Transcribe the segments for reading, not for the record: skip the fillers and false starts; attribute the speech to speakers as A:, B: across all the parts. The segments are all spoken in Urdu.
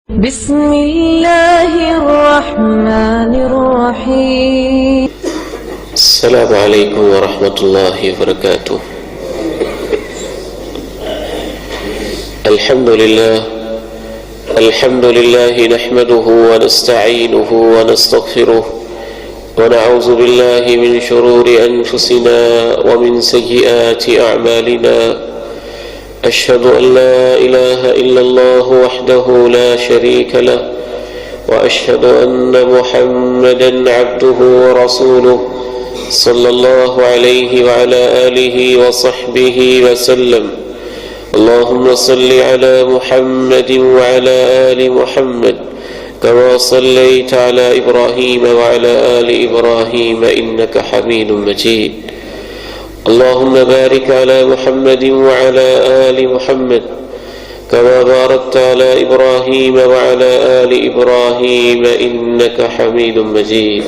A: بسم الله الرحمن الرحيم.
B: السلام عليكم ورحمة الله وبركاته. الحمد لله نحمده ونستعينه ونستغفره ونعوذ بالله من شرور أنفسنا ومن سيئات أعمالنا. أشهد أن لا إله إلا الله وحده لا شريك له وأشهد أن محمدا عبده ورسوله صلى الله عليه وعلى آله وصحبه وسلم. اللهم صل على محمد وعلى آل محمد كما صليت على إبراهيم وعلى آل إبراهيم إنك حميد مجيد. اللهم بارك على محمد وعلى آل محمد كما باركت على إبراهيم وعلى آل إبراهيم إنك حميد مجيد.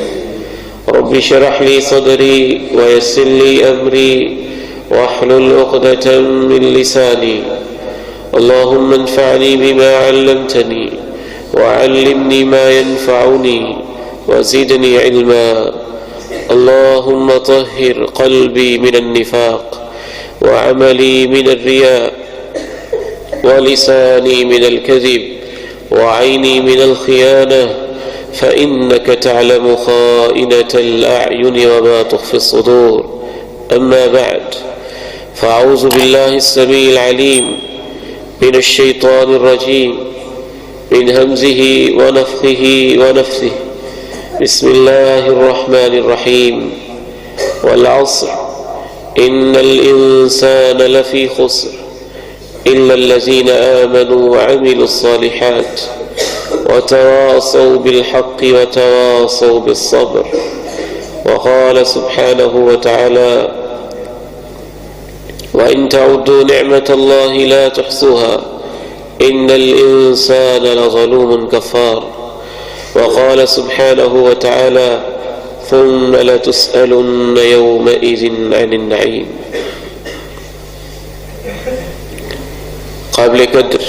B: رب اشرح لي صدري ويسر لي أمري واحلل عقدة من لساني. اللهم انفعني بما علمتني وعلمني ما ينفعني وزدني علما. اللهم طهر قلبي من النفاق وعملي من الرياء ولساني من الكذب وعيني من الخيانة فإنك تعلم خائنة الأعين وما تخفي الصدور. أما بعد، فأعوذ بالله السميع العليم من الشيطان الرجيم من همزه ونفخه ونفثه. بسم الله الرحمن الرحيم. والعصر إن الإنسان لفي خسر إلا الذين آمنوا وعملوا الصالحات وتواصوا بالحق وتواصوا بالصبر. وقال سبحانه وتعالى: وإن تعدوا نعمة الله لا تحصوها إن الإنسان لظلوم كفار. وقال سبحانه وتعالى: ثم لتسألن يومئذ عن النعيم. قابل قدر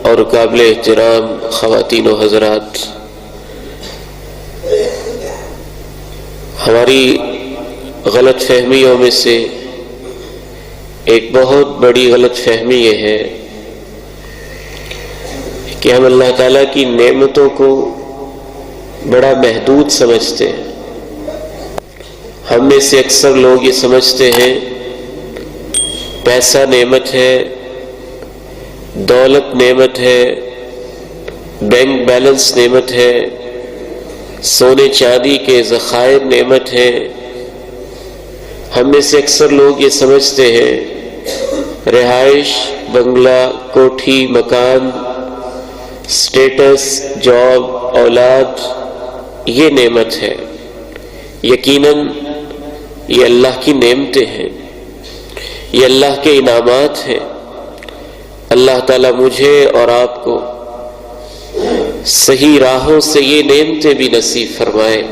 B: اور قابل احترام خواتین و حضرات، ہماری غلط فہمیوں میں سے ایک بہت بڑی غلط فہمی یہ ہے کہ ہم اللہ تعالیٰ کی نعمتوں کو بڑا محدود سمجھتے ہیں. ہم میں سے اکثر لوگ یہ سمجھتے ہیں پیسہ نعمت ہے، دولت نعمت ہے، بینک بیلنس نعمت ہے، سونے چاندی کے ذخائر نعمت ہے. ہم میں سے اکثر لوگ یہ سمجھتے ہیں رہائش، بنگلہ، کوٹھی، مکان، سٹیٹس، جاب، اولاد یہ نعمت ہے. یقیناً یہ اللہ کی نعمتیں ہیں، یہ اللہ کے انعامات ہیں. اللہ تعالیٰ مجھے اور آپ کو صحیح راہوں سے یہ نعمتیں بھی نصیب فرمائے.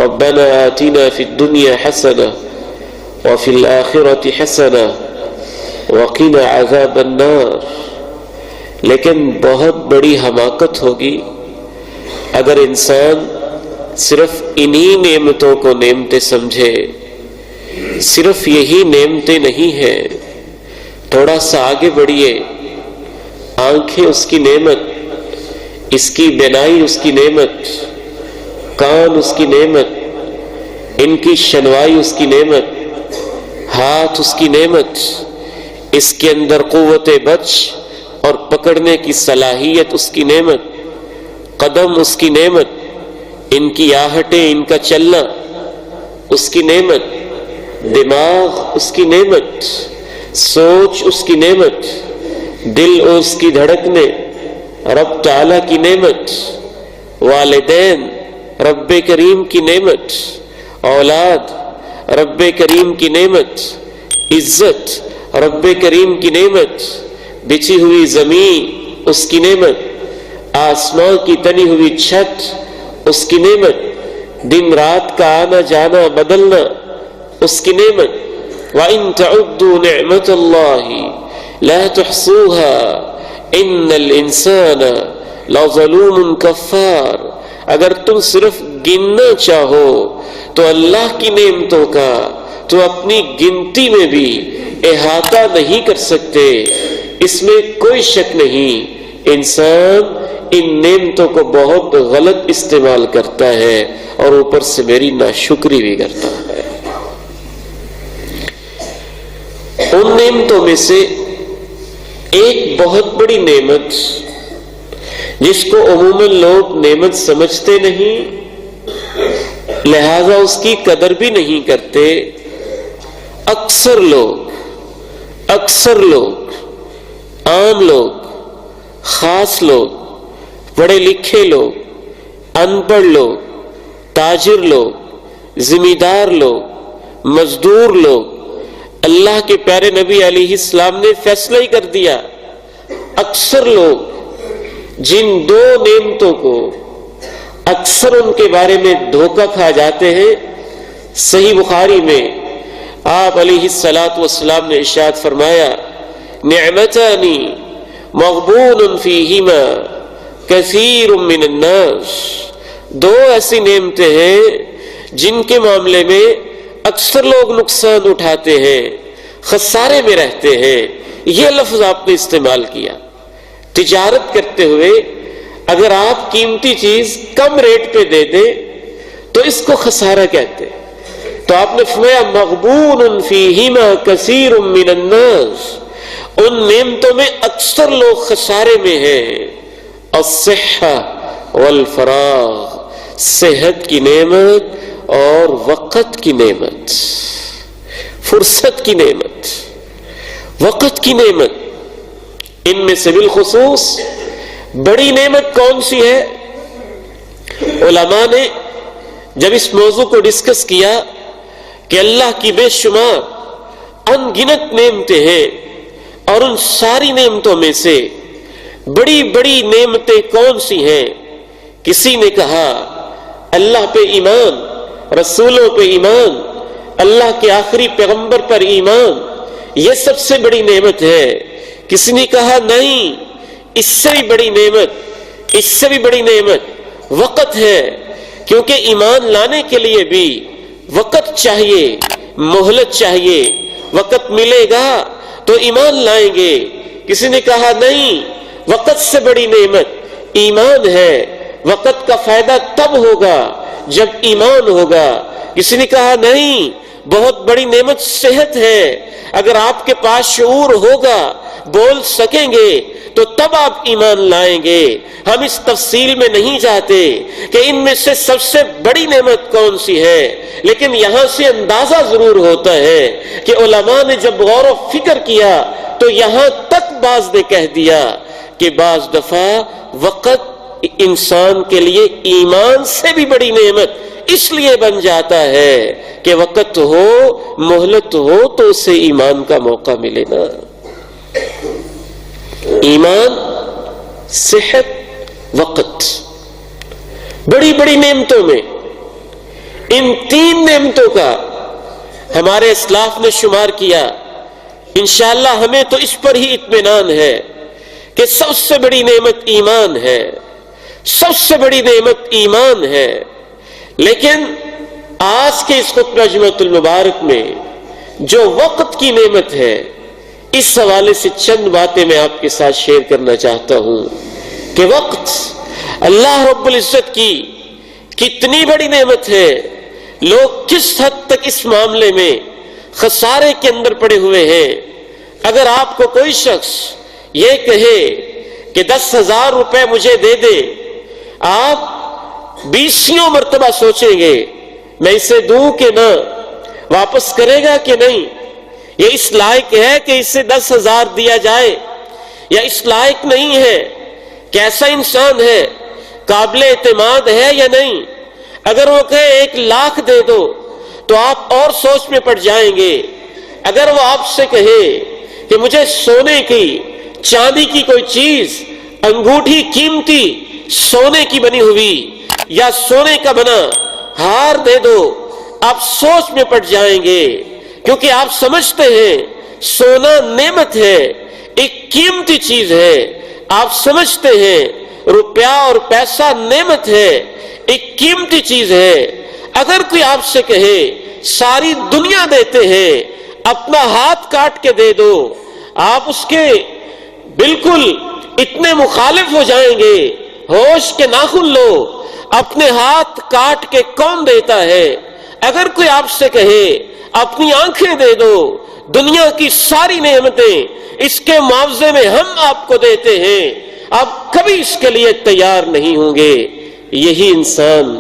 B: ربنا آتنا فی الدنیا حسنہ وفی الآخرۃ حسنہ وقنا عذاب النار. لیکن بہت بڑی حماقت ہوگی اگر انسان صرف انہی نعمتوں کو نعمتیں سمجھے. صرف یہی نعمتیں نہیں ہیں، تھوڑا سا آگے بڑھیے. آنکھیں اس کی نعمت، اس کی بینائی اس کی نعمت، کان اس کی نعمت، ان کی شنوائی اس کی نعمت، ہاتھ اس کی نعمت، اس کے اندر قوت بچ اور پکڑنے کی صلاحیت اس کی نعمت، قدم اس کی نعمت، ان کی آہٹیں، ان کا چلنا اس کی نعمت، دماغ اس کی نعمت، سوچ اس کی نعمت، دل اس کی دھڑکنے رب تعالیٰ کی نعمت، والدین رب کریم کی نعمت، اولاد رب کریم کی نعمت، عزت رب کریم کی نعمت، بچھی ہوئی زمین اس کی نعمت، آسمان کی تنی ہوئی چھت اس کی نعمت، دن رات کا آنا جانا بدلنا اس کی نعمت. وَإِن تَعُدُّوا نِعْمَةَ اللَّهِ لَا تُحْصُوهَا ان الانسان لظلوم کفار، اگر تم صرف گننا چاہو تو اللہ کی نعمتوں کا تو اپنی گنتی میں بھی احاطہ نہیں کر سکتے، اس میں کوئی شک نہیں۔ انسان ان نعمتوں کو بہت غلط استعمال کرتا ہے اور اوپر سے میری ناشکری بھی کرتا ہے۔ ان نعمتوں میں سے ایک بہت بڑی نعمت جس کو عموماً لوگ نعمت سمجھتے نہیں، لہذا اس کی قدر بھی نہیں کرتے، اکثر لوگ عام لوگ، خاص لوگ، پڑھے لکھے لوگ، ان پڑھ لوگ، تاجر لوگ، ذمہ دار لوگ، مزدور لوگ، اللہ کے پیارے نبی علیہ السلام نے فیصلہ ہی کر دیا، اکثر لوگ جن دو نعمتوں کو اکثر ان کے بارے میں دھوکہ کھا جاتے ہیں۔ صحیح بخاری میں آپ علیہ الصلاۃ والسلام نے ارشاد فرمایا، نعمتان مغبون فیہما کثیر من الناس، دو ایسی نعمتیں ہیں جن کے معاملے میں اکثر لوگ نقصان اٹھاتے ہیں، خسارے میں رہتے ہیں۔ یہ لفظ آپ نے استعمال کیا۔ تجارت کرتے ہوئے اگر آپ قیمتی چیز کم ریٹ پہ دے دیں تو اس کو خسارہ کہتے ہیں۔ تو آپ نے فرمایا مغبون فیہما کثیر من الناس، ان نعمتوں میں اکثر لوگ خسارے میں ہیں۔ الصحہ والفراغ، صحت کی نعمت اور وقت کی نعمت، فرصت کی نعمت، وقت کی نعمت، ان میں سے بالخصوص بڑی نعمت کون سی ہے؟ علماء نے جب اس موضوع کو ڈسکس کیا کہ اللہ کی بے شمار ان گنت نعمتیں ہیں اور ان ساری نعمتوں میں سے بڑی بڑی نعمتیں کون سی ہیں، کسی نے کہا اللہ پہ ایمان، رسولوں پہ ایمان، اللہ کے آخری پیغمبر پر ایمان، یہ سب سے بڑی نعمت ہے۔ کسی نے کہا نہیں، اس سے بھی بڑی نعمت، اس سے بھی بڑی نعمت وقت ہے، کیونکہ ایمان لانے کے لیے بھی وقت چاہیے، مہلت چاہیے، وقت ملے گا تو ایمان لائیں گے۔ کسی نے کہا نہیں، وقت سے بڑی نعمت ایمان ہے، وقت کا فائدہ تب ہوگا جب ایمان ہوگا۔ کسی نے کہا نہیں، بہت بڑی نعمت صحت ہے، اگر آپ کے پاس شعور ہوگا، بول سکیں گے تو تب آپ ایمان لائیں گے۔ ہم اس تفصیل میں نہیں جاتے کہ ان میں سے سب سے بڑی نعمت کون سی ہے، لیکن یہاں سے اندازہ ضرور ہوتا ہے کہ علماء نے جب غور و فکر کیا تو یہاں تک بعض نے کہہ دیا کہ بعض دفعہ وقت انسان کے لیے ایمان سے بھی بڑی نعمت اس لیے بن جاتا ہے کہ وقت ہو، مہلت ہو تو اسے ایمان کا موقع ملے نا۔ ایمان، صحت، وقت، بڑی بڑی نعمتوں میں ان تین نعمتوں کا ہمارے اسلاف نے شمار کیا۔ انشاءاللہ ہمیں تو اس پر ہی اطمینان ہے کہ سب سے بڑی نعمت ایمان ہے، سب سے بڑی نعمت ایمان ہے۔ لیکن آج کے اس خطبہ جمعۃ المبارک میں جو وقت کی نعمت ہے، اس حوالے سے چند باتیں میں آپ کے ساتھ شیئر کرنا چاہتا ہوں کہ وقت اللہ رب العزت کی کتنی بڑی نعمت ہے، لوگ کس حد تک اس معاملے میں خسارے کے اندر پڑے ہوئے ہیں۔ اگر آپ کو کوئی شخص یہ کہے کہ 10,000 روپے مجھے دے دے، آپ 20 مرتبہ سوچیں گے میں اسے دوں کہ نہ، واپس کرے گا کہ نہیں، یہ اس لائق ہے کہ اسے 10,000 دیا جائے یا اس لائق نہیں ہے، کیسا انسان ہے، قابل اعتماد ہے یا نہیں۔ اگر وہ کہے 1,00,000 دے دو تو آپ اور سوچ میں پڑ جائیں گے۔ اگر وہ آپ سے کہے کہ مجھے سونے کی، چاندی کی کوئی چیز، انگوٹھی قیمتی سونے کی بنی ہوئی یا سونے کا بنا ہار دے دو، آپ سوچ میں پڑ جائیں گے، کیونکہ آپ سمجھتے ہیں سونا نعمت ہے، ایک قیمتی چیز ہے۔ آپ سمجھتے ہیں روپیہ اور پیسہ نعمت ہے، ایک قیمتی چیز ہے. اگر کوئی آپ سے کہے ساری دنیا دیتے ہیں، اپنا ہاتھ کاٹ کے دے دو، آپ اس کے بالکل اتنے مخالف ہو جائیں گے، ہوش کے ناخن لو. اپنے ہاتھ کاٹ کے کون دیتا ہے؟ اگر کوئی آپ سے کہے اپنی آنکھیں دے دو، دنیا کی ساری نعمتیں اس کے معاوضے میں ہم آپ کو دیتے ہیں، آپ کبھی اس کے لیے تیار نہیں ہوں گے. یہی انسان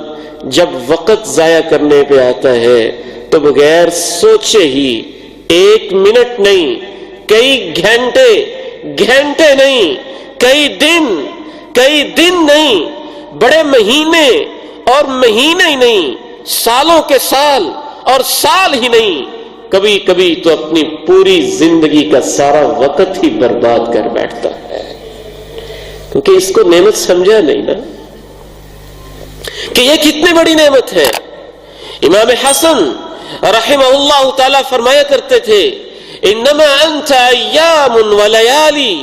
B: جب وقت ضائع کرنے پہ آتا ہے تو بغیر سوچے ہی 1 منٹ نہیں، کئی گھنٹے نہیں، کئی دن نہیں، بڑے مہینے اور مہینے ہی نہیں، سالوں کے سال اور سال ہی نہیں، کبھی کبھی تو اپنی پوری زندگی کا سارا وقت ہی برباد کر بیٹھتا ہے، کیونکہ اس کو نعمت سمجھا نہیں نا کہ یہ کتنی بڑی نعمت ہے. امام حسن رحمہ اللہ تعالی فرمایا کرتے تھے انما انت ایام ولیالی،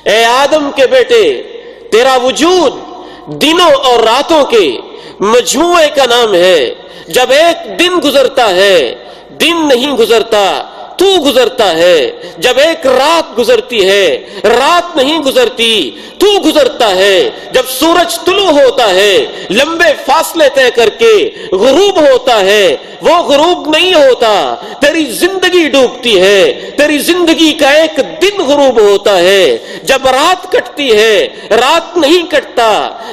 B: اے آدم کے بیٹے تیرا وجود دنوں اور راتوں کے مجموعے کا نام ہے. جب ایک دن گزرتا ہے، دن نہیں گزرتا، تو گزرتا ہے. جب ایک رات گزرتی ہے، رات نہیں گزرتی، تو گزرتا ہے. جب سورج طلوع ہوتا ہے لمبے فاصلے طے کر کے غروب ہوتا ہے، وہ غروب نہیں ہوتا، تیری زندگی ڈوبتی ہے، تیری زندگی کا ایک دن غروب ہوتا ہے. جب رات کٹتی ہے، رات نہیں کٹتا،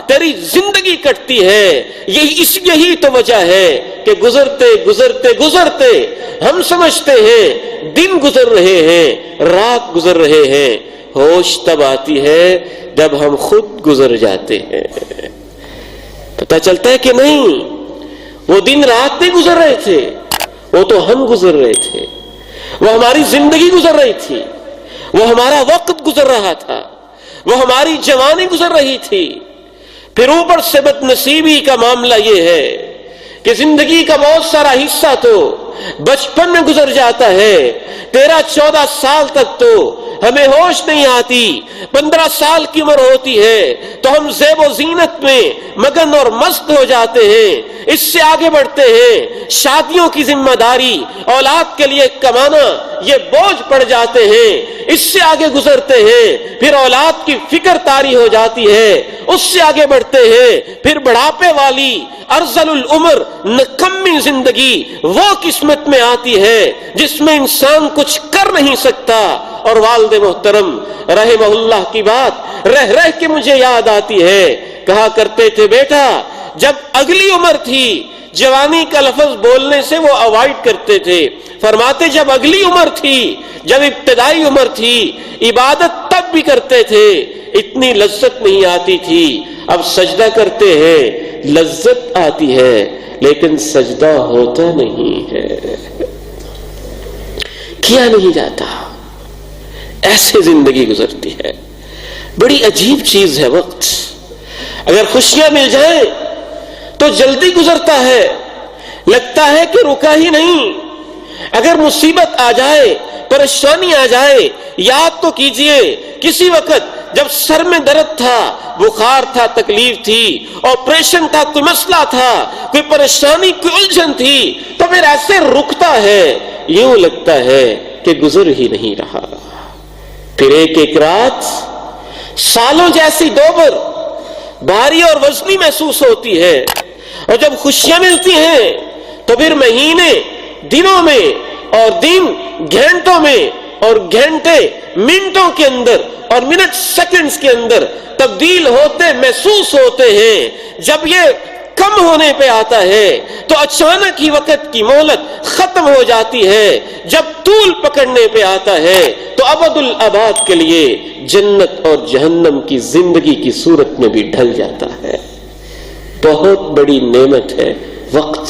B: تیری زندگی کٹتی ہے. یہی تو وجہ ہے کہ گزرتے گزرتے گزرتے ہم سمجھتے ہیں دن گزر رہے ہیں، رات گزر رہے ہیں. ہوش تب آتی ہے جب ہم خود گزر جاتے ہیں، پتہ چلتا ہے کہ نہیں، وہ دن رات نہیں گزر رہے تھے، وہ تو ہم گزر رہے تھے. وہ ہماری زندگی گزر رہی تھی، وہ ہمارا وقت گزر رہا تھا، وہ ہماری جوانی گزر رہی تھی. پھر اوپر سے بد نصیبی کا معاملہ یہ ہے کہ زندگی کا بہت سارا حصہ تو بچپن میں گزر جاتا ہے. 13-14 سال تک تو ہمیں ہوش نہیں آتی، 15 سال کی عمر ہوتی ہے تو ہم زیب و زینت میں مگن اور مست ہو جاتے ہیں. اس سے آگے بڑھتے ہیں، شادیوں کی ذمہ داری، اولاد کے لیے کمانا، یہ بوجھ پڑ جاتے ہیں. اس سے آگے گزرتے ہیں، پھر اولاد کی فکر طاری ہو جاتی ہے. اس سے آگے بڑھتے ہیں، پھر بڑھاپے والی ارذل العمر نکمی زندگی وہ قسمت میں آتی ہے جس میں انسان کچھ کر نہیں سکتا. اور والد محترم رحمہ اللہ کی بات رہ کے مجھے یاد آتی ہے، کہا کرتے تھے بیٹا جب اگلی عمر تھی، جوانی کا لفظ بولنے سے وہ اوائڈ کرتے تھے، فرماتے جب اگلی عمر تھی، جب ابتدائی عمر تھی، عبادت تب بھی کرتے تھے، اتنی لذت نہیں آتی تھی. اب سجدہ کرتے ہیں، لذت آتی ہے لیکن سجدہ ہوتا نہیں ہے، کیا نہیں جاتا. ایسے زندگی گزرتی ہے. بڑی عجیب چیز ہے وقت. اگر خوشیاں مل جائیں تو جلدی گزرتا ہے، لگتا ہے کہ رکا ہی نہیں. اگر مصیبت آ جائے، پریشانی آ جائے، یاد تو کیجئے کسی وقت جب سر میں درد تھا، بخار تھا، تکلیف تھی، آپریشن تھا، کوئی مسئلہ تھا، کوئی پریشانی، کوئی الجھن تھی، تو پھر ایسے رکتا ہے، یوں لگتا ہے کہ گزر ہی نہیں رہا. پھر ایک رات سالوں جیسی دوبر بھاری اور وزنی محسوس ہوتی ہے. اور جب خوشیاں ملتی ہیں تو پھر مہینے دنوں میں اور دن گھنٹوں میں اور گھنٹے منٹوں کے اندر اور منٹ سیکنڈز کے اندر تبدیل ہوتے محسوس ہوتے ہیں. جب یہ کم ہونے پہ آتا ہے تو اچانک ہی وقت کی مہلت ختم ہو جاتی ہے. جب طول پکڑنے پہ آتا ہے تو ابد الاباد کے لیے جنت اور جہنم کی زندگی کی صورت میں بھی ڈھل جاتا ہے. بہت بڑی نعمت ہے وقت.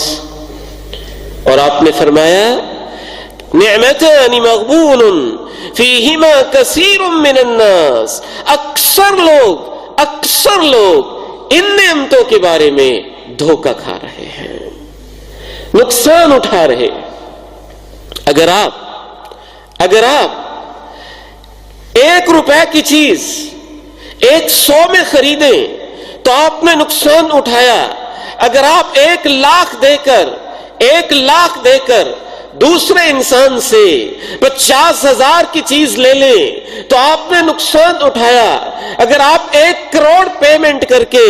B: اور آپ نے فرمایا نعمتان مغبون فیہما کثیر من الناس، اکثر لوگ ان نعمتوں کے بارے میں دھوکہ کھا رہے ہیں، نقصان اٹھا رہے. اگر آپ 1 روپے کی چیز ایک 100 میں خریدیں تو آپ نے نقصان اٹھایا. اگر آپ 1 لاکھ دے کر دوسرے انسان سے 50,000 کی چیز لے لیں تو آپ نے نقصان اٹھایا. اگر آپ 1 کروڑ پیمنٹ کر کے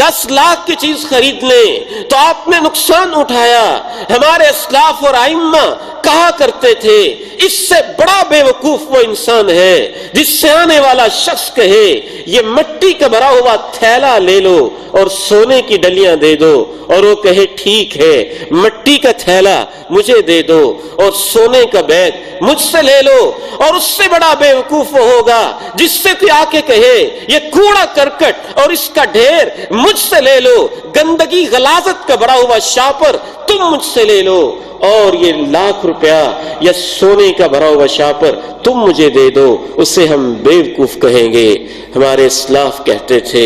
B: 10 لاکھ کی چیز خرید لیں تو آپ نے نقصان اٹھایا. ہمارے اسلاف اور ائمہ کہا کرتے تھے اس سے بڑا بے وقوف وہ انسان ہے جس سے آنے والا شخص کہے یہ مٹی کا بھرا ہوا تھیلا لے لو اور سونے کی ڈلیاں دے دو، اور وہ کہے ٹھیک ہے مٹی کا تھیلا مجھے دے دو اور سونے کا بیگ مجھ سے لے لو. اور اس سے بڑا بے وقوف وہ ہوگا جس سے کوئی آ کے کہے یہ کوڑا کرکٹ اور اس کا ڈھیر مجھ سے لے لو، گندگی غلاظت کا بڑا ہوا شاپر تم مجھ سے لے لو، اور یہ 1,00,000 روپیہ یا سونے کا بھرا ہوا شاپر تم مجھے دے دو. اسے ہم بے وقوف کہیں گے. ہمارے اسلاف کہتے تھے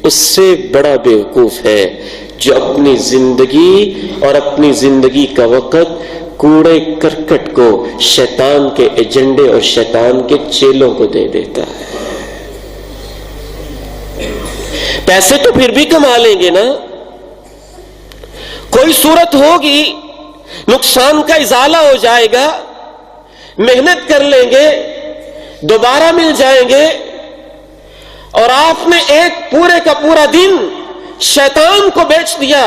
B: اس سے بڑا بے وقوف ہے جو اپنی زندگی اور اپنی زندگی کا وقت کوڑے کرکٹ کو، شیطان کے ایجنڈے اور شیطان کے چیلوں کو دے دیتا ہے. پیسے تو پھر بھی کما لیں گے نا، کوئی صورت ہوگی نقصان کا ازالہ ہو جائے گا، محنت کر لیں گے دوبارہ مل جائیں گے. اور آپ نے ایک پورے کا پورا دن شیطان کو بیچ دیا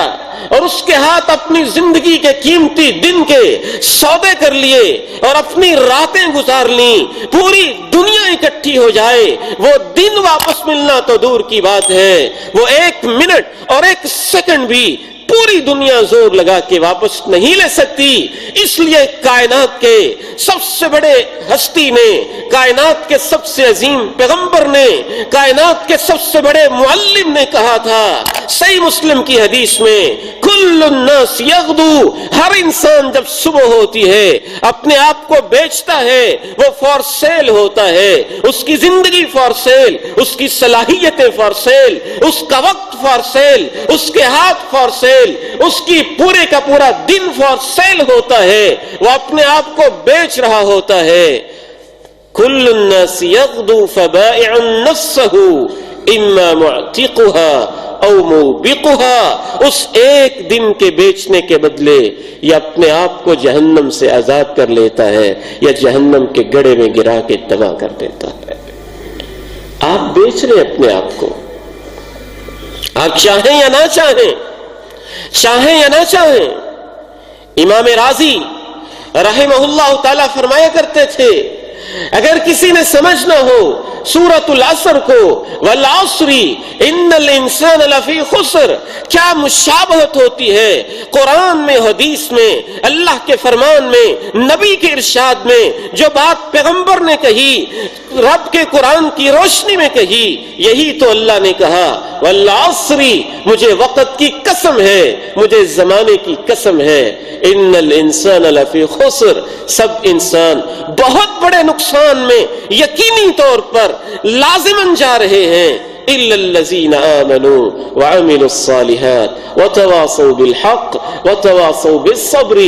B: اور اس کے ہاتھ اپنی زندگی کے قیمتی دن کے سودے کر لیے اور اپنی راتیں گزار لیں. پوری دنیا اکٹھی ہو جائے وہ دن واپس ملنا تو دور کی بات ہے، وہ 1 منٹ اور 1 سیکنڈ بھی پوری دنیا زور لگا کے واپس نہیں لے سکتی. اس لیے کائنات کے سب سے بڑے ہستی نے، کائنات کے سب سے عظیم پیغمبر نے، کائنات کے سب سے بڑے معلم نے کہا تھا صحیح مسلم کی حدیث میں، کل الناس یغدو، ہر انسان جب صبح ہوتی ہے اپنے آپ کو بیچتا ہے، وہ فار سیل ہوتا ہے. اس کی زندگی فار سیل، اس کی صلاحیتیں فار سیل، اس کا وقت فار سیل، اس کے ہاتھ فار سیل، اس کی پورے کا پورا دن فار سیل ہوتا ہے. وہ اپنے آپ کو بیچ رہا ہوتا ہے. کل الناس یغدو فبائع نفسه اما معتقها او موبقها، اس ایک دن کے بیچنے کے بدلے یا اپنے آپ کو جہنم سے آزاد کر لیتا ہے یا جہنم کے گڑھے میں گرا کے تباہ کر دیتا ہے. آپ بیچ رہے اپنے آپ کو، آپ چاہیں یا نہ چاہیں، چاہیں یا نہ چاہیں. امام رازی رحمہ اللہ تعالی فرمایا کرتے تھے اگر کسی نے سمجھنا ہو سورۃ العصر کو، والعصر ان الانسان لفی خسر، کیا مشابہت ہوتی ہے قرآن میں، حدیث میں، اللہ کے فرمان میں، نبی کے ارشاد میں، جو بات پیغمبر نے کہی، رب کے قرآن کی روشنی میں کہی، یہی تو اللہ نے کہا والعصر، مجھے وقت کی قسم ہے، مجھے زمانے کی قسم ہے، ان الانسان لفی خسر، سب انسان بہت بڑے نقصان میں یقینی طور پر لازماً جا رہے ہیں، الا الذین آمنوا وعملوا الصالحات وتواصوا بالحق وتواصوا بالصبر،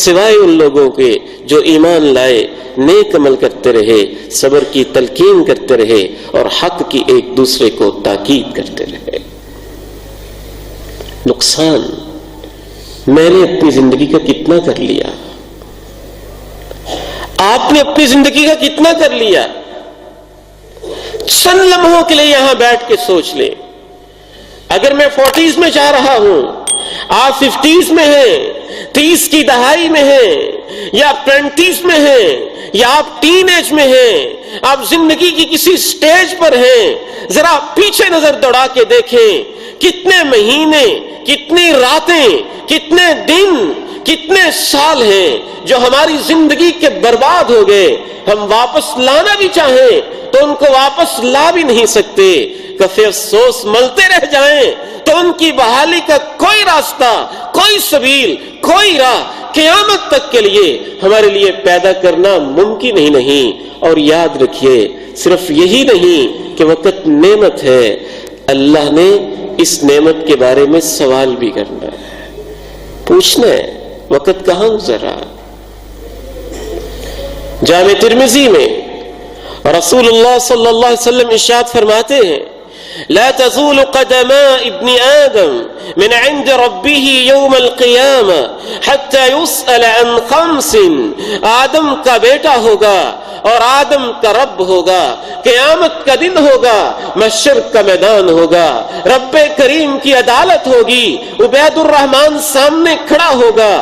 B: سوائے ان لوگوں کے جو ایمان لائے، نیک عمل کرتے رہے، صبر کی تلقین کرتے رہے اور حق کی ایک دوسرے کو تاکید کرتے رہے. نقصان میں نے اپنی زندگی کا کتنا کر لیا، آپ نے اپنی زندگی کا کتنا کر لیا. چند لمحوں کے لیے یہاں بیٹھ کے سوچ لیں، اگر میں 40s میں جا رہا ہوں، آپ 50s میں ہیں، 30 کی دہائی میں ہیں، یا 20s میں ہیں، یا آپ ٹین ایج میں ہیں، آپ زندگی کی کسی سٹیج پر ہیں، ذرا پیچھے نظر دوڑا کے دیکھیں کتنے مہینے، کتنی راتیں، کتنے دن، کتنے سال ہیں جو ہماری زندگی کے برباد ہو گئے. ہم واپس لانا بھی چاہیں تو ان کو واپس لا بھی نہیں سکتے. کفے افسوس ملتے رہ جائیں تو ان کی بحالی کا کوئی راستہ، کوئی سبیل، کوئی راہ قیامت تک کے لیے ہمارے لیے پیدا کرنا ممکن ہی نہیں. اور یاد رکھیے صرف یہی نہیں کہ وقت نعمت ہے، اللہ نے اس نعمت کے بارے میں سوال بھی کرنا ہے، پوچھنا ہے وقت کہاں گزرا. جامع ترمذی میں رسول اللہ صلی اللہ علیہ وسلم ارشاد فرماتے ہیں لا تزول قدما ابن آدم من عند ربه يوم القيامة حتى يسأل عن 5. آدم کا بیٹا ہوگا اور آدم کا رب ہوگا، قیامت کا دن ہوگا، محشر کا میدان ہوگا، رب کریم کی عدالت ہوگی، عبید الرحمن سامنے کھڑا ہوگا،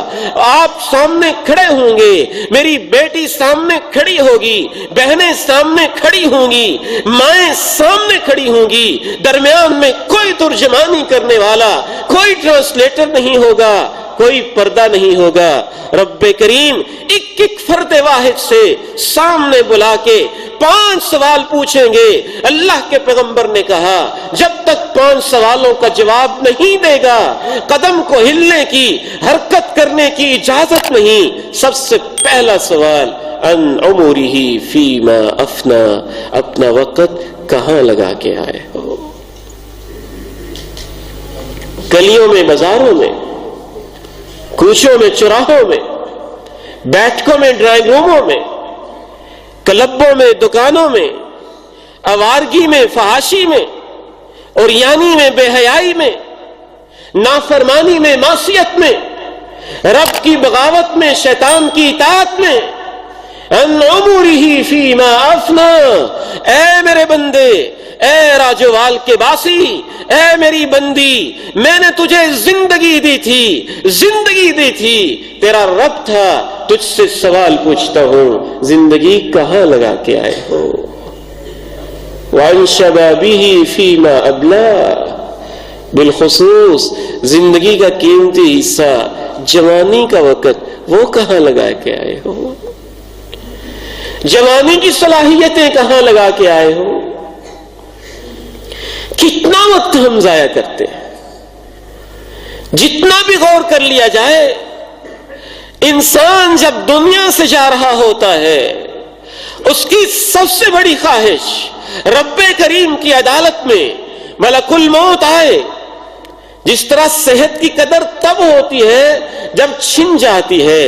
B: آپ سامنے کھڑے ہوں گے، میری بیٹی سامنے کھڑی ہوگی، بہنیں سامنے کھڑی ہوں گی، مائیں سامنے کھڑی ہوں گی، درمیان میں کوئی ترجمانی کرنے والا، کوئی ٹرانسلیٹر نہیں ہوگا، کوئی پردہ نہیں ہوگا۔ رب کریم ایک ایک فرد واحد سے سامنے بلا کے 5 سوال پوچھیں گے۔ اللہ کے پیغمبر نے کہا جب تک 5 سوالوں کا جواب نہیں دے گا قدم کو ہلنے کی، حرکت کرنے کی اجازت نہیں۔ سب سے پہلا سوال ان عمره فیما افنا، اپنا وقت کہاں لگا کے آئے ہو؟ گلیوں میں، بازاروں میں، کوچوں میں، چوراہوں میں، بیٹھکوں میں، ڈرائنگ روموں میں، کلبوں میں، دکانوں میں، آوارگی میں، فحاشی میں، اوریانی میں، بے حیائی میں، نافرمانی میں، معصیت میں، رب کی بغاوت میں، شیطان کی اطاعت میں، ان عمره فیما افنا، اے میرے بندے، اے راجوال کے باسی، اے میری بندی، میں نے تجھے زندگی دی تھی، زندگی دی تھی، تیرا رب تھا، تجھ سے سوال پوچھتا ہوں، زندگی کہاں لگا کے آئے ہو؟ وعن شبابه فیما ابلا، بالخصوص زندگی کا قیمتی حصہ، جوانی کا وقت، وہ کہاں لگا کے آئے ہو؟ جوانی کی صلاحیتیں کہاں لگا کے آئے ہو؟ کتنا وقت ہم ضائع کرتے ہیں؟ جتنا بھی غور کر لیا جائے، انسان جب دنیا سے جا رہا ہوتا ہے اس کی سب سے بڑی خواہش رب کریم کی عدالت میں ملک الموت آئے۔ جس طرح صحت کی قدر تب ہوتی ہے جب چھن جاتی ہے،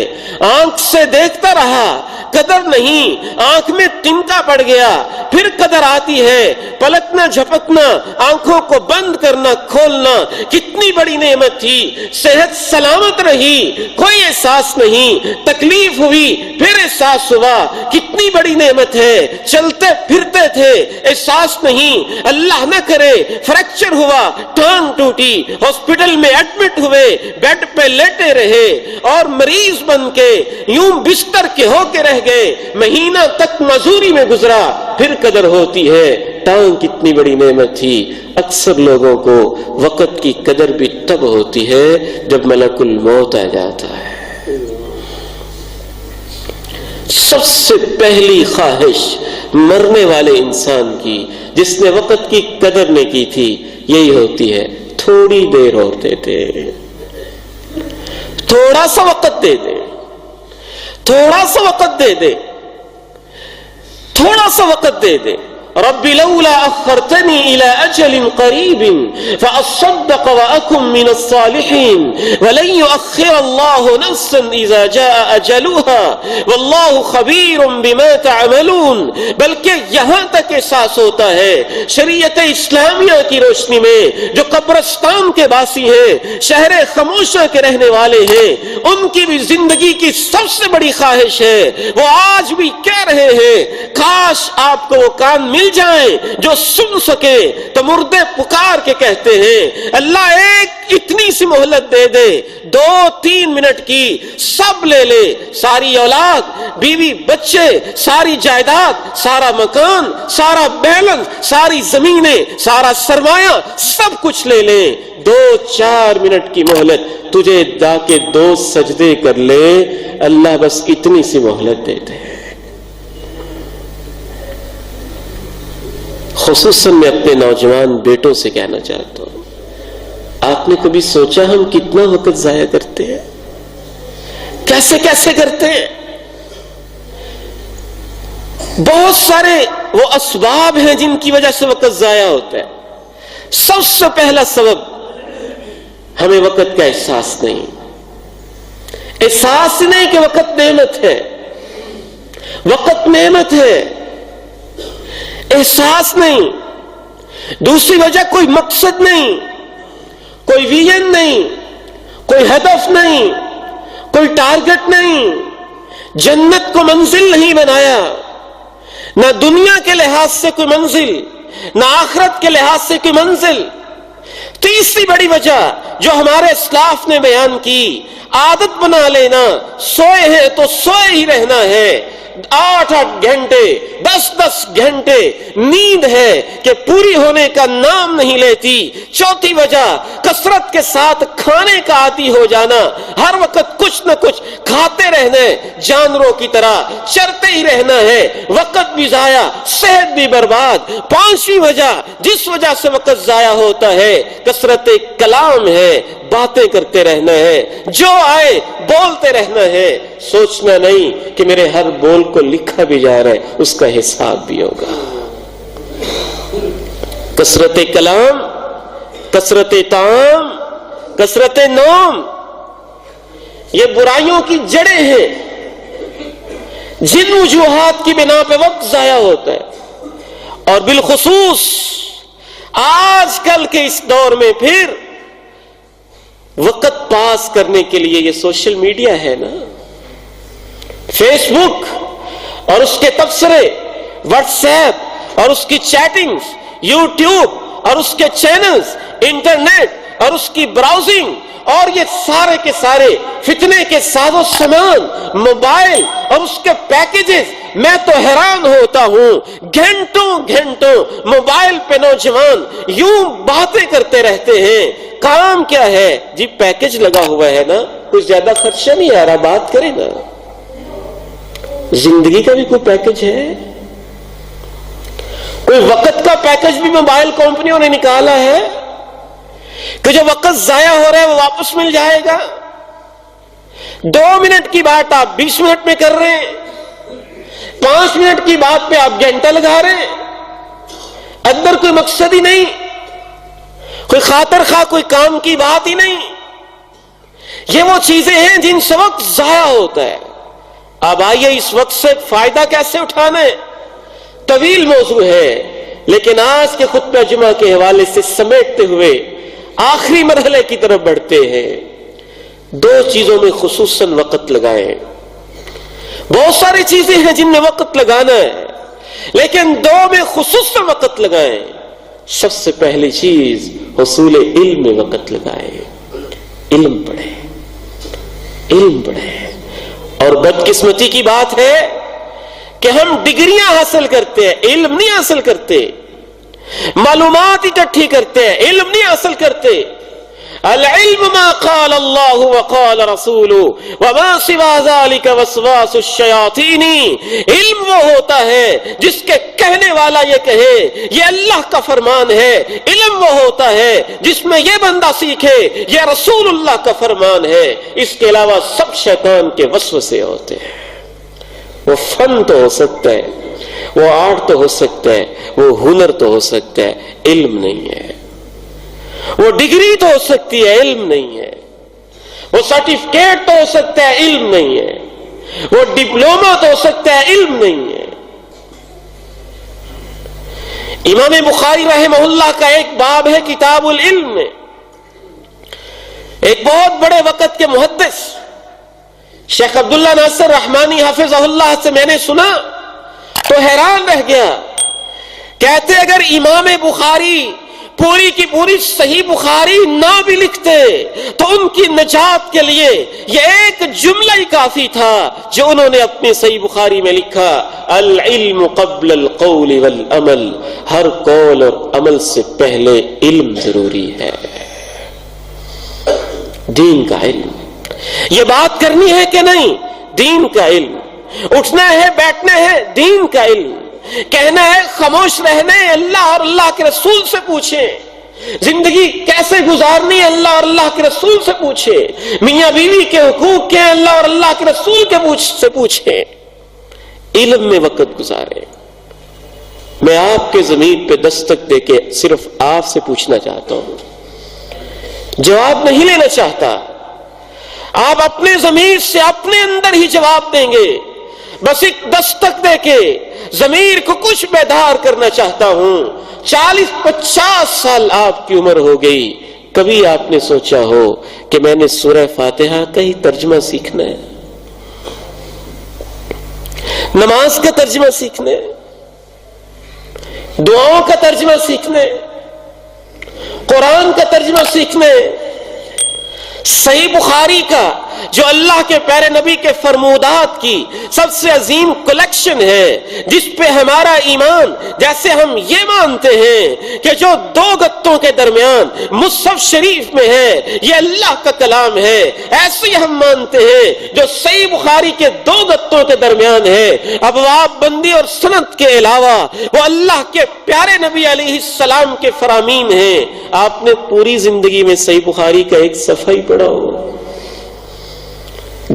B: آنکھ سے دیکھتا رہا قدر نہیں، آنکھ میں تنکا پڑ گیا پھر قدر آتی ہے، پلکنا جھپکنا، آنکھوں کو بند کرنا کھولنا، کتنی بڑی نعمت تھی۔ صحت سلامت رہی، کوئی احساس نہیں، تکلیف ہوئی پھر احساس ہوا، کتنی بڑی نعمت ہے۔ چلتے پھرتے تھے، احساس نہیں، اللہ نہ کرے فریکچر ہوا، ٹانگ ٹوٹی، ہاسپٹل میں ایڈمٹ ہوئے، بیڈ پہ لیٹے رہے اور مریض بن کے یوں بستر کے ہو کے رہ گئے، مہینہ تک مزدوری میں گزرا، پھر قدر ہوتی ہے۔ ٹانگ کتنی بڑی نعمت تھی۔ اکثر لوگوں کو وقت کی قدر بھی تب ہوتی ہے جب ملک الموت آ جاتا ہے۔ سب سے پہلی خواہش مرنے والے انسان کی، جس نے وقت کی قدر نہیں کی تھی، یہی ہوتی ہے تھوڑی دیر اور دے دے، تھوڑا سا وقت دے دے، تھوڑا سا وقت دے دے، تھوڑا سا وقت دے دے۔ رب لولا اخرتنی الى اجل قریب فاصدق واکن من الصالحین ولن یؤخر اللہ نفسا اذا جاء اجلها واللہ خبیر بما تعملون۔ بلکہ یہاں تک احساس ہوتا ہے شریعت اسلامیہ کی روشنی میں جو قبرستان کے باسی ہیں، شہر خاموشہ کے رہنے والے ہیں، ان کی بھی زندگی کی سب سے بڑی خواہش ہے، وہ آج بھی کہہ رہے ہیں کاش آپ کو وہ کان مل جائیں جو سن سکے۔ تو مردے پکار کے کہتے ہیں اللہ ایک اتنی سی مہلت دے دے، 2-3 منٹ کی، سب لے لے، ساری اولاد، بیوی بچے، ساری جائیداد، سارا مکان، سارا بیلنس، ساری زمینیں، سارا سرمایہ، سب کچھ لے لیں، 2-4 منٹ کی مہلت، تجھے دا کے 2 سجدے کر لے، اللہ بس اتنی سی مہلت دیتے ہیں۔ خصوصاً میں اپنے نوجوان بیٹوں سے کہنا چاہتا ہوں، آپ نے کبھی سوچا ہم کتنا وقت ضائع کرتے ہیں؟ کیسے کیسے کرتے ہیں؟ بہت سارے وہ اسباب ہیں جن کی وجہ سے وقت ضائع ہوتا ہے۔ سب سے پہلا سبب ہمیں وقت کا احساس نہیں، احساس نہیں کہ وقت نعمت ہے، وقت نعمت ہے، احساس نہیں۔ دوسری وجہ کوئی مقصد نہیں، کوئی ویژن نہیں، کوئی ہدف نہیں، کوئی ٹارگٹ نہیں، جنت کو منزل نہیں بنایا، نہ دنیا کے لحاظ سے کوئی منزل، نہ آخرت کے لحاظ سے کوئی منزل۔ تیسری بڑی وجہ جو ہمارے اسلاف نے بیان کی، عادت بنا لینا، سوئے ہیں تو سوئے ہی رہنا ہے، 8-8 گھنٹے 10-10 گھنٹے نیند ہے کہ پوری ہونے کا نام نہیں لیتی۔ چوتھی وجہ کثرت کے ساتھ کھانے کا عادی ہو جانا، ہر وقت کچھ نہ کچھ کھاتے رہنا ہے، جانوروں کی طرح چرتے ہی رہنا ہے، وقت بھی ضائع، صحت بھی برباد۔ پانچویں وجہ جس وجہ سے وقت ضائع ہوتا ہے کثرت کلام ہے، باتیں کرتے رہنا ہے، جو آئے بولتے رہنا ہے، سوچنا نہیں کہ میرے ہر بول کو لکھا بھی جا رہا ہے، اس کا حساب بھی ہوگا۔ کثرت کلام، کثرت طعام، کثرت نوم، یہ برائیوں کی جڑیں ہیں جن وجوہات کی بنا پہ وقت ضائع ہوتا ہے۔ اور بالخصوص آج کل کے اس دور میں پھر وقت پاس کرنے کے لیے یہ سوشل میڈیا ہے نا، فیس بک اور اس کے تبصرے، واٹس ایپ اور اس کی چیٹنگز، یوٹیوب اور اس کے چینلز، انٹرنیٹ اور اس کی براؤزنگ، اور یہ سارے کے سارے فتنے کے ساز و سامان، موبائل اور اس کے پیکیجز۔ میں تو حیران ہوتا ہوں، گھنٹوں گھنٹوں موبائل پہ نوجوان یوں باتیں کرتے رہتے ہیں۔ کام کیا ہے جی؟ پیکیج لگا ہوا ہے نا، کچھ زیادہ خرچہ نہیں آ رہا، بات کریں نا۔ زندگی کا بھی کوئی پیکیج ہے؟ کوئی وقت کا پیکیج بھی موبائل کمپنیوں نے نکالا ہے کہ جو وقت ضائع ہو رہا ہے وہ واپس مل جائے گا؟ 2 منٹ کی بات آپ 20 منٹ میں کر رہے ہیں، 5 منٹ کی بات پہ آپ گھنٹہ لگا رہے ہیں، اندر کوئی مقصد ہی نہیں، کوئی خاطر خواہ کوئی کام کی بات ہی نہیں۔ یہ وہ چیزیں ہیں جن سے وقت ضائع ہوتا ہے۔ اب آئیے اس وقت سے فائدہ کیسے اٹھانا ہے، طویل موضوع ہے، لیکن آج کے خطبہ جمعہ کے حوالے سے سمیٹتے ہوئے آخری مرحلے کی طرف بڑھتے ہیں۔ 2 چیزوں میں خصوصاً وقت لگائیں۔ بہت ساری چیزیں ہیں جن میں وقت لگانا ہے، لیکن 2 میں خصوصاً وقت لگائیں۔ سب سے پہلی چیز حصول علم میں وقت لگائیں، علم پڑھیں، علم پڑھیں۔ اور بدقسمتی کی بات ہے کہ ہم ڈگریاں حاصل کرتے ہیں، علم نہیں حاصل کرتے، معلومات اکٹھی کرتے ہیں، علم نہیں حاصل کرتے۔ العلم ما قال اللہ وقال رسولہ وما سوا ذلك وسواس الشیاطین۔ علم وہ ہوتا ہے جس کے کہنے والا یہ کہے یہ اللہ کا فرمان ہے، علم وہ ہوتا ہے جس میں یہ بندہ سیکھے یہ رسول اللہ کا فرمان ہے۔ اس کے علاوہ سب شیطان کے وسوسے ہوتے ہیں۔ وہ فن تو ہو سکتا ہے، وہ آرٹ تو ہو سکتا ہے، وہ ہنر تو ہو سکتا ہے، علم نہیں ہے۔ وہ ڈگری تو ہو سکتی ہے، علم نہیں ہے۔ وہ سرٹیفکیٹ تو ہو سکتا ہے، علم نہیں ہے۔ وہ ڈپلوما تو ہو سکتا ہے، علم نہیں ہے۔ امام بخاری رحمہ اللہ کا ایک باب ہے کتاب العلم میں، ایک بہت بڑے وقت کے محدث شیخ عبداللہ ناصر رحمانی حافظہ اللہ سے میں نے سنا تو حیران رہ گیا۔ کہتے اگر امام بخاری پوری کی پوری صحیح بخاری نہ بھی لکھتے تو ان کی نجات کے لیے یہ ایک جملہ ہی کافی تھا جو انہوں نے اپنی صحیح بخاری میں لکھا، العلم قبل القول والعمل۔ ہر قول اور عمل سے پہلے علم ضروری ہے، دین کا علم۔ یہ بات کرنی ہے کہ نہیں، دین کا علم۔ اٹھنا ہے بیٹھنا ہے، دین کا علم۔ کہنا ہے خاموش رہنا ہے، اللہ اور اللہ کے رسول سے پوچھیں۔ زندگی کیسے گزارنی ہے، اللہ اور اللہ کے رسول سے پوچھیں۔ میاں بیوی کے حقوق کیا ہیں، اللہ اور اللہ کے رسول سے پوچھیں۔ علم میں وقت گزاریں۔ میں آپ کے ضمیر پہ دستک دے کے صرف آپ سے پوچھنا چاہتا ہوں، جواب نہیں لینا چاہتا، آپ اپنے ضمیر سے اپنے اندر ہی جواب دیں گے۔ بس ایک دستک دے کے ضمیر کو کچھ بیدار کرنا چاہتا ہوں۔ 40-50 سال آپ کی عمر ہو گئی، کبھی آپ نے سوچا ہو کہ میں نے سورہ فاتحہ کا ہی ترجمہ سیکھنا ہے، نماز کا ترجمہ سیکھنا ہے، دعاؤں کا ترجمہ سیکھنا ہے، قرآن کا ترجمہ سیکھنا ہے، صحیح بخاری کا جو اللہ کے پیارے نبی کے فرمودات کی سب سے عظیم کلیکشن ہے، جس پہ ہمارا ایمان، جیسے ہم یہ مانتے ہیں کہ جو دو گتوں کے درمیان مصحف شریف میں ہے یہ اللہ کا کلام ہے، ایسے ہی ہم مانتے ہیں جو صحیح بخاری کے دو گتوں کے درمیان ہے، ابواب بندی اور سند کے علاوہ وہ اللہ کے پیارے نبی علیہ السلام کے فرامین ہیں۔ آپ نے پوری زندگی میں صحیح بخاری کا ایک صفحہ ہی پڑھا ہو،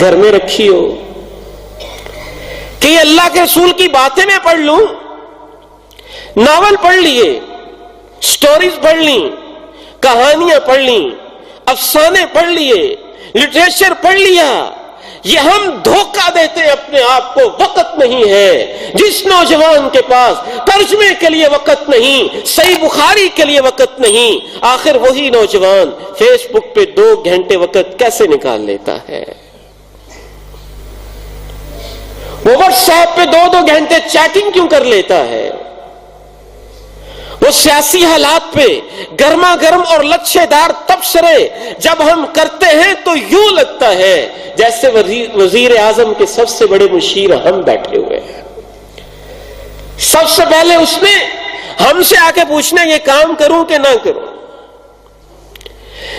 B: گھر میں رکھی ہو کہ یہ اللہ کے رسول کی باتیں میں پڑھ لوں، ناول پڑھ لیے، سٹوریز پڑھ لیں، کہانیاں پڑھ لیں، افسانے پڑھ لیے، لٹریچر پڑھ لیا۔ یہ ہم دھوکہ دیتے ہیں اپنے آپ کو، وقت نہیں ہے۔ جس نوجوان کے پاس ترجمے کے لیے وقت نہیں، صحیح بخاری کے لیے وقت نہیں، آخر وہی نوجوان فیس بک پہ 2 گھنٹے وقت کیسے نکال لیتا ہے؟ وہ واٹس ایپ پہ 2 گھنٹے چیٹنگ کیوں کر لیتا ہے؟ وہ سیاسی حالات پہ گرما گرم اور لچھے دار تبصرے جب ہم کرتے ہیں تو یوں لگتا ہے جیسے وزیر اعظم کے سب سے بڑے مشیر ہم بیٹھے ہوئے ہیں۔ سب سے پہلے اس نے ہم سے آ کے پوچھنا یہ کام کروں کہ نہ کروں،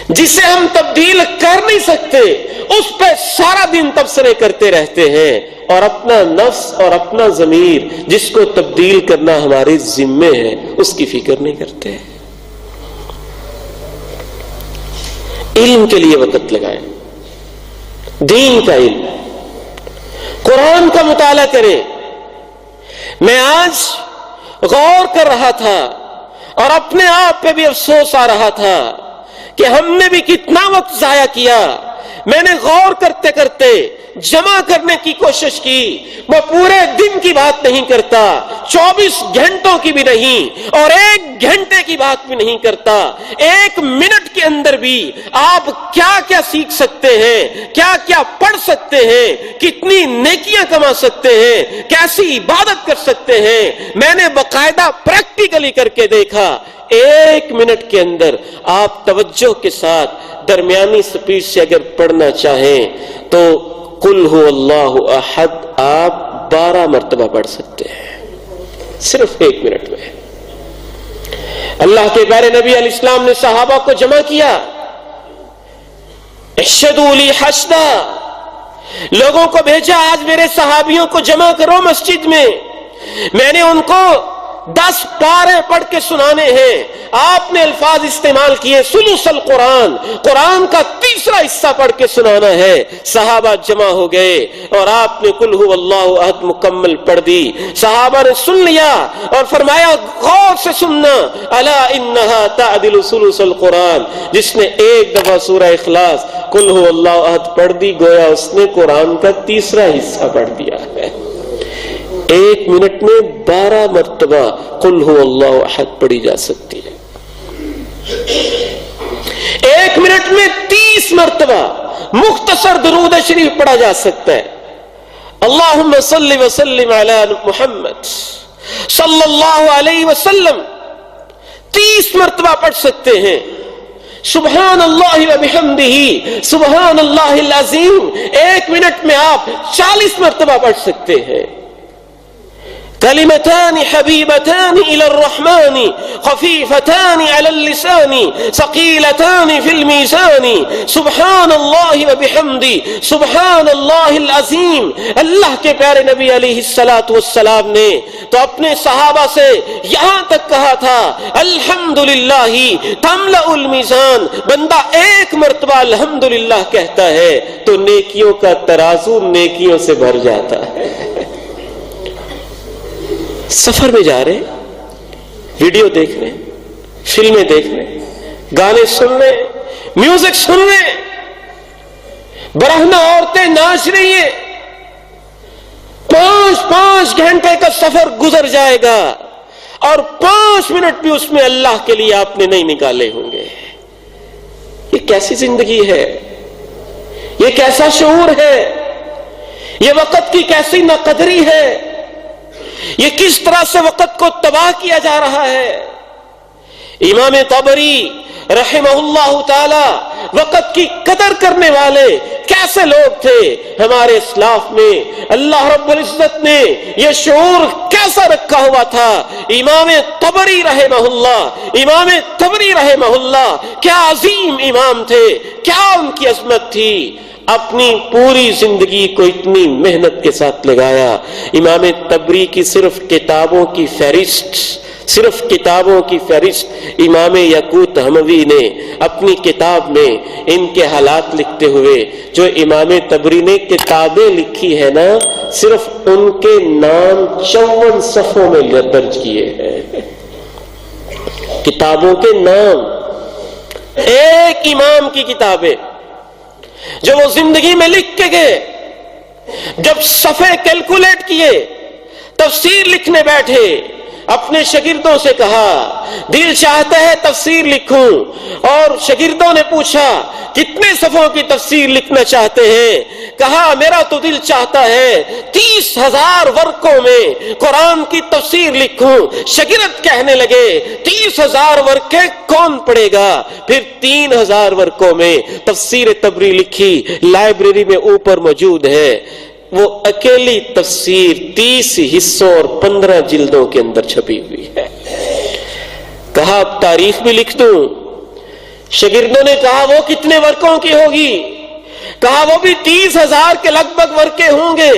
B: جسے ہم تبدیل کر نہیں سکتے اس پہ سارا دن تبصرے کرتے رہتے ہیں، اور اپنا نفس اور اپنا ضمیر جس کو تبدیل کرنا ہمارے ذمے ہے اس کی فکر نہیں کرتے۔ علم کے لیے وقت لگائیں، دین کا علم، قرآن کا مطالعہ کریں۔ میں آج غور کر رہا تھا اور اپنے آپ پہ بھی افسوس آ رہا تھا کہ ہم نے بھی کتنا وقت ضائع کیا۔ میں نے غور کرتے کرتے جمع کرنے کی کوشش کی، میں پورے دن کی بات نہیں کرتا، 24 گھنٹوں کی بھی نہیں، اور 1 گھنٹے کی بات بھی نہیں کرتا، 1 منٹ کے اندر بھی آپ کیا کیا سیکھ سکتے ہیں، کیا کیا پڑھ سکتے ہیں، کتنی نیکیاں کما سکتے ہیں، کیسی عبادت کر سکتے ہیں، میں نے باقاعدہ پریکٹیکلی کر کے دیکھا۔ 1 منٹ کے اندر آپ توجہ کے ساتھ درمیانی سپیڈ سے اگر پڑھنا چاہیں تو قل هو اللہ احد آپ 12 مرتبہ پڑھ سکتے ہیں، صرف 1 منٹ میں۔ اللہ کے پیارے نبی علیہ السلام نے صحابہ کو جمع کیا، اشہدوا لی حشدا، لوگوں کو بھیجا آج میرے صحابیوں کو جمع کرو مسجد میں، میں نے ان کو 10 پارے پڑھ کے سنانے ہیں۔ آپ نے الفاظ استعمال کیے ثلث القرآن، قرآن کا 3واں حصہ پڑھ کے سنانا ہے۔ صحابہ جمع ہو گئے اور آپ نے قل هو اللہ احد مکمل پڑھ دی۔ صحابہ نے سن لیا اور فرمایا غور سے سننا، الا انها تعدل ثلث القرآن، جس نے 1 دفعہ سورہ اخلاص قل هو اللہ احد پڑھ دی گویا اس نے قرآن کا 3واں حصہ پڑھ دیا ہے۔ 1 منٹ میں 12 مرتبہ قل هو اللہ احد پڑھی جا سکتی ہے، 1 منٹ میں 30 مرتبہ مختصر درود شریف پڑھا جا سکتا ہے۔ اللہم صلی وسلم علی محمد صلی اللہ علیہ وسلم 30 مرتبہ پڑھ سکتے ہیں۔ سبحان اللہ وبحمدہ سبحان اللہ العظیم 1 منٹ میں آپ 40 مرتبہ پڑھ سکتے ہیں۔ کلمتان حبیبتان الی الرحمن خفیفتان علی اللسان ثقیلتان فی المیزان سبحان اللہ وبحمدہ سبحان اللہ العظیم۔ اللہ کے پیارے نبی علیہ السلام نے تو اپنے صحابہ سے یہاں تک کہا تھا الحمدللہ تملأ المیزان، بندہ 1 مرتبہ الحمدللہ کہتا ہے تو نیکیوں کا ترازو نیکیوں سے بھر جاتا ہے۔ سفر میں جا رہے، ویڈیو دیکھ رہے، فلمیں دیکھ رہے، گانے سن رہے، میوزک سن رہے، برہنہ عورتیں ناچ رہی ہیں، 5 گھنٹے کا سفر گزر جائے گا اور 5 منٹ بھی اس میں اللہ کے لیے آپ نے نہیں نکالے ہوں گے. یہ کیسی زندگی ہے؟ یہ کیسا شعور ہے؟ یہ وقت کی کیسی ناقدری ہے؟ یہ کس طرح سے وقت کو تباہ کیا جا رہا ہے؟ امام طبری رحمہ اللہ تعالی وقت کی قدر کرنے والے کیسے لوگ تھے ہمارے اسلاف میں؟ اللہ رب العزت نے یہ شعور کیسا رکھا ہوا تھا؟ امام طبری رحمہ اللہ کیا عظیم امام تھے، کیا ان کی عظمت تھی. اپنی پوری زندگی کو اتنی محنت کے ساتھ لگایا. امام طبری کی صرف کتابوں کی فہرست امام یاقوت حموی نے اپنی کتاب میں ان کے حالات لکھتے ہوئے، جو امام طبری نے کتابیں لکھی ہے نا، صرف ان کے نام 54 صفحوں میں درج کیے ہیں. کتابوں کے نام، ایک امام کی کتابیں جو وہ زندگی میں لکھ کے گئے. جب صفحے کیلکولیٹ کیے، تفسیر لکھنے بیٹھے، اپنے شاگردوں سے کہا دل چاہتا ہے تفسیر لکھوں، اور شاگردوں نے پوچھا کتنے صفحوں کی تفسیر لکھنا چاہتے ہیں؟ کہا میرا تو دل چاہتا ہے 30,000 ورقوں میں قرآن کی تفسیر لکھوں. شاگرد کہنے لگے 30,000 ورقے کون پڑھے گا؟ پھر 3,000 ورقوں میں تفسیر طبری لکھی، لائبریری میں اوپر موجود ہے. وہ اکیلی تفسیر 30 حصوں اور 15 جلدوں کے اندر چھپی ہوئی ہے. کہا اب تاریخ بھی لکھ دوں. شاگردوں نے کہا وہ کتنے ورقوں کی ہوگی؟ کہا وہ بھی 30,000 کے لگ بھگ ورقے ہوں گے.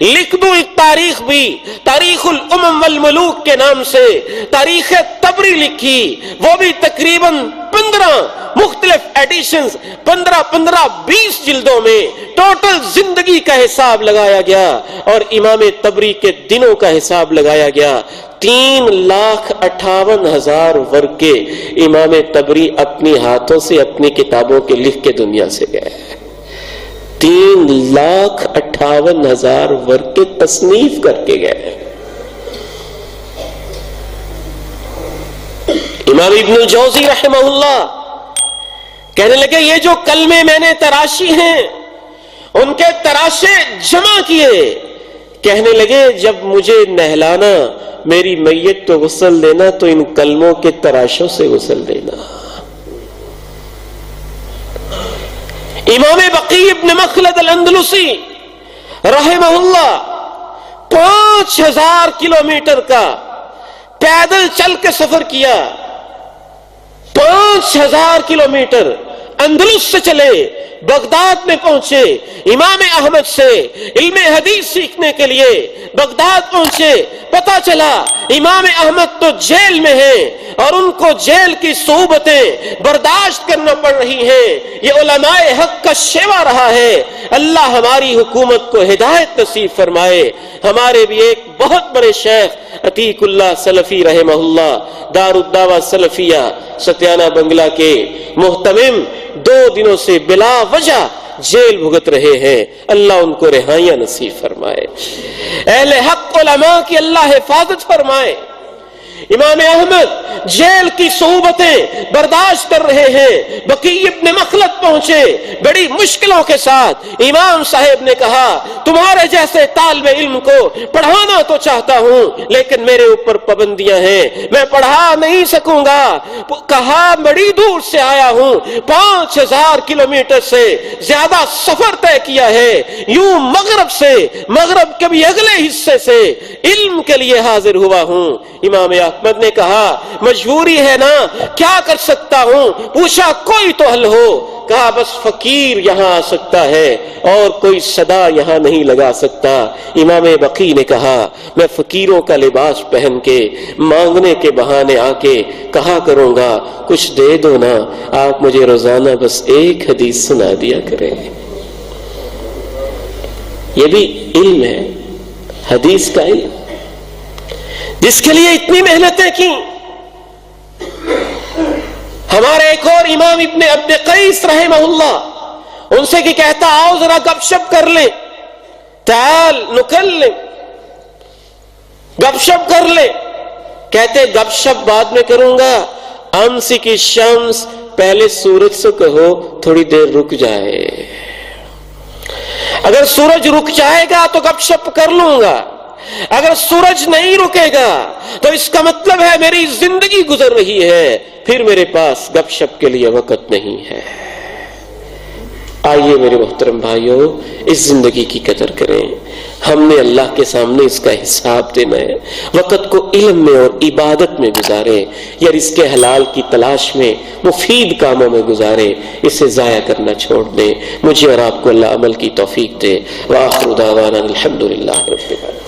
B: لکھ دوں ایک تاریخ بھی، تاریخ الامم والملوک کے نام سے تاریخ طبری لکھی، وہ بھی تقریباً 15 مختلف ایڈیشنز، 15-20 جلدوں میں ٹوٹل زندگی کا حساب لگایا گیا اور امام طبری کے دنوں کا حساب لگایا گیا. 3,58,000 ورقے امام طبری اپنی ہاتھوں سے اپنی کتابوں کے لکھ کے دنیا سے گئے. 3,58,000 ورقے تصنیف کر کے گئے. امام ابن الجوزی رحمہ اللہ کہنے لگے یہ جو کلمے میں نے تراشی ہیں ان کے تراشے جمع کیے. کہنے لگے جب مجھے نہلانا، میری میت کو غسل دینا تو ان کلموں کے تراشوں سے غسل دینا. امام بقی ابن مخلد الاندلسی رحمہ اللہ 5,000 کلومیٹر کا پیدل چل کے سفر کیا. 5,000 کلومیٹر اندلس سے چلے، بغداد میں پہنچے. امام احمد سے علم حدیث سیکھنے کے لیے بغداد پہنچے. پتہ چلا امام احمد تو جیل میں ہیں اور ان کو جیل کی صعوبتیں برداشت کرنا پڑ رہی ہیں. یہ علماء حق کا شیوا رہا ہے. اللہ ہماری حکومت کو ہدایت نصیب فرمائے. ہمارے بھی ایک بہت بڑے شیخ عتیق اللہ سلفی رحمہ اللہ دار الدعوہ سلفیہ ستیانہ بنگلہ کے محتمم 2 دنوں سے بلا وجہ جیل بھگت رہے ہیں. اللہ ان کو رہائیاں نصیب فرمائے. اہل حق علماء کی اللہ حفاظت فرمائے. امام احمد جیل کی صعوبتیں برداشت کر رہے ہیں. بقی ابن مخلد پہنچے بڑی مشکلوں کے ساتھ. امام صاحب نے کہا تمہارے جیسے طالب علم کو پڑھانا تو چاہتا ہوں لیکن میرے اوپر پابندیاں ہیں، میں پڑھا نہیں سکوں گا. کہا بڑی دور سے آیا ہوں، 5,000 کلومیٹر سے زیادہ سفر طے کیا ہے، یوں مغرب کے بھی اگلے حصے سے علم کے لیے حاضر ہوا ہوں. امام احمد نے کہا مجبوری ہے نا، کیا کر سکتا ہوں؟ پوچھا کوئی تو حل ہو؟ کہا بس فقیر یہاں آ سکتا ہے اور کوئی صدا یہاں نہیں لگا سکتا. امام بقی نے کہا میں فقیروں کا لباس پہن کے مانگنے کے بہانے آ کے کہا کروں گا کچھ دے دو نا، آپ مجھے روزانہ بس ایک حدیث سنا دیا کریں. یہ بھی علم ہے، حدیث کا علم، جس کے لیے اتنی محنتیں کی. ہمارے ایک اور امام ابن عبد قیس رحمہ اللہ ان سے کہ کہتا آؤ ذرا گپ شپ کر لیں، تعال نکلم، گپ شپ کر لیں. کہتے گپ شپ بعد میں کروں گا، امسک الشمس، پہلے سورج سے کہو تھوڑی دیر رک جائے۔ اگر سورج رک جائے گا تو گپ شپ کر لوں گا، اگر سورج نہیں رکے گا تو اس کا مطلب ہے میری زندگی گزر رہی ہے، پھر میرے پاس گپ شپ کے لیے وقت نہیں ہے۔ آئیے میرے محترم بھائیوں، اس زندگی کی قدر کریں، ہم نے اللہ کے سامنے اس کا حساب دینا ہے۔ وقت کو علم میں اور عبادت میں گزاریں، یا اس کے حلال کی تلاش میں مفید کاموں میں گزاریں، اسے ضائع کرنا چھوڑ دیں۔ مجھے اور آپ کو اللہ عمل کی توفیق دے۔ وآخر دعوانا الحمدللہ رب العالمین۔